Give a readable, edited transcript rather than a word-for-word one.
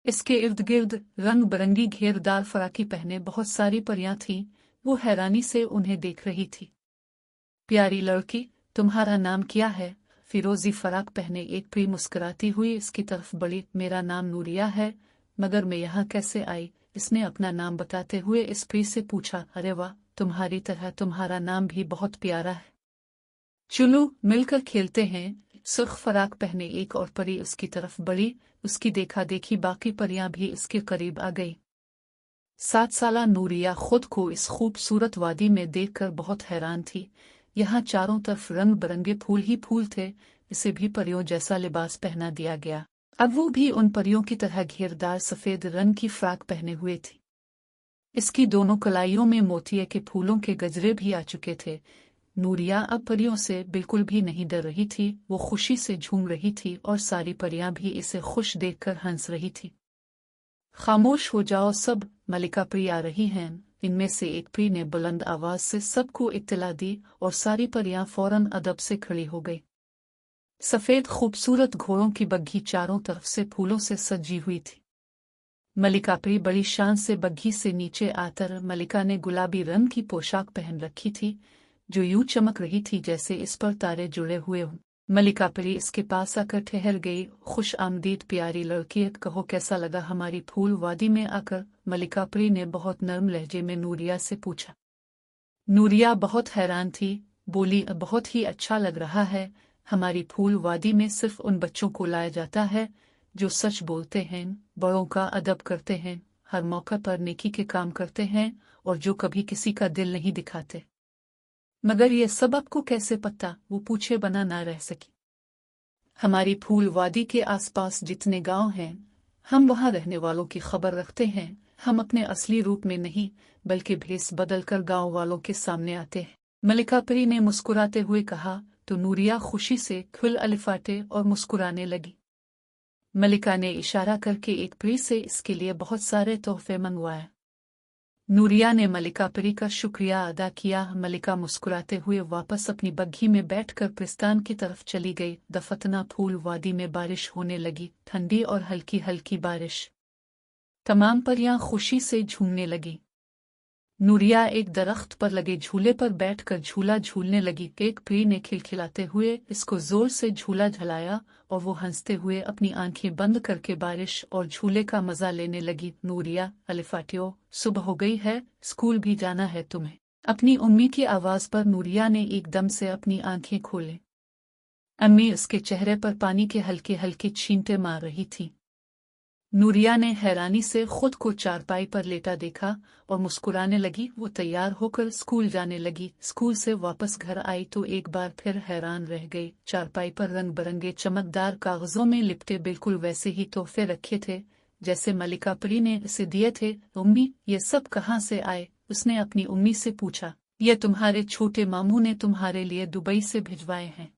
इसके इर्द गिर्द रंग बिरंगी घेरदार फराकी पहने बहुत सारी परियां थीं। वो हैरानी से उन्हें देख रही थी। प्यारी लड़की, तुम्हारा नाम क्या है? फिरोजी फराक पहने एक परी मुस्कुराती हुई इसकी तरफ बढ़ी। मेरा नाम नूरिया है, मगर मैं यहाँ कैसे आई? इसने अपना नाम बताते हुए इस परी से पूछा। अरे वाह, तुम्हारी तरह तुम्हारा नाम भी बहुत प्यारा है। चलो मिलकर खेलते हैं। सुर्ख फराक पहने एक और परी उसकी तरफ बढ़ी। उसकी देखा देखी बाकी परियां भी इसके करीब आ गई। 7 साला नूरिया खुद को इस खूबसूरत वादी में देखकर बहुत हैरान थी। यहाँ चारों तरफ रंग बिरंगे फूल ही फूल थे। इसे भी परियों जैसा लिबास पहना दिया गया। अब वो भी उन परियों की तरह घेरदार सफेद रंग की फ्राक पहने हुए थी। इसकी दोनों कलाइयों में मोतिये के फूलों के गजरे भी आ चुके थे। नूरिया अब परियों से बिल्कुल भी नहीं डर रही थी। वो खुशी से झूम रही थी और सारी परियां भी इसे खुश देखकर हंस रही थी। खामोश हो जाओ सब, मलिका परी आ रही हैं। इनमें से एक परी ने बुलंद आवाज से सबको इत्तला दी और सारी परियां फौरन अदब से खड़ी हो गई। सफेद खूबसूरत घोड़ों की बग्घी चारों तरफ से फूलों से सजी हुई थी। मलिका परी बड़ी शान से बग्घी से नीचे आकर मलिका ने गुलाबी रंग की पोशाक पहन रखी थी, जो यूं चमक रही थी जैसे इस पर तारे जुड़े हुए हों। मलिका परी इसके पास आकर ठहर गई। खुश आमदीद प्यारी लड़की, कहो कैसा लगा हमारी फूल वादी में आकर? मलिका परी ने बहुत नर्म लहजे में नूरिया से पूछा। नूरिया बहुत हैरान थी, बोली बहुत ही अच्छा लग रहा है। हमारी फूल वादी में सिर्फ उन बच्चों को लाया जाता है जो सच बोलते हैं, बड़ों का अदब करते हैं, हर मौका पर नेकी के काम करते हैं और जो कभी किसी का दिल नहीं दिखाते। मगर ये सब आपको कैसे पता? वो पूछे बना ना रह सकी। हमारी फूल वादी के आसपास जितने गांव हैं, हम वहां रहने वालों की खबर रखते हैं। हम अपने असली रूप में नहीं, बल्कि भेस बदलकर गांव वालों के सामने आते हैं। मलिका परी ने मुस्कुराते हुए कहा। तो नूरिया खुशी से खुल अलिफाटे और मुस्कुराने लगी। मलिका ने इशारा करके एक परी से इसके लिए बहुत सारे तोहफे मंगवाए। नूरिया ने मलिका परी का शुक्रिया अदा किया। मलिका मुस्कुराते हुए वापस अपनी बग्घी में बैठकर पिस्तान की तरफ चली गई। दफतना फूल वादी में बारिश होने लगी, ठंडी और हल्की हल्की बारिश। तमाम परियां खुशी से झूमने लगी। नूरिया एक दरख्त पर लगे झूले पर बैठकर झूला झूलने लगी। एक परी ने खिलखिलाते हुए इसको जोर से झूला झलाया और वो हंसते हुए अपनी आंखें बंद करके बारिश और झूले का मजा लेने लगी। नूरिया, अलिफाटियो, सुबह हो गई है, स्कूल भी जाना है तुम्हें? अपनी उम्मी की आवाज पर नूरिया ने एकदम से अपनी आंखें खोले। अम्मी उसके चेहरे पर पानी के हल्के हल्के छींटे मार रही थी। नूरिया ने हैरानी से खुद को चारपाई पर लेटा देखा और मुस्कुराने लगी। वो तैयार होकर स्कूल जाने लगी। स्कूल से वापस घर आई तो एक बार फिर हैरान रह गई। चारपाई पर रंग बिरंगे चमकदार कागजों में लिपटे बिल्कुल वैसे ही तोहफे रखे थे जैसे मलिका परी ने इसे दिए थे। उम्मी, ये सब कहाँ से आए? उसने अपनी उम्मी से पूछा। ये तुम्हारे छोटे मामू ने तुम्हारे लिए दुबई से भिजवाए हैं।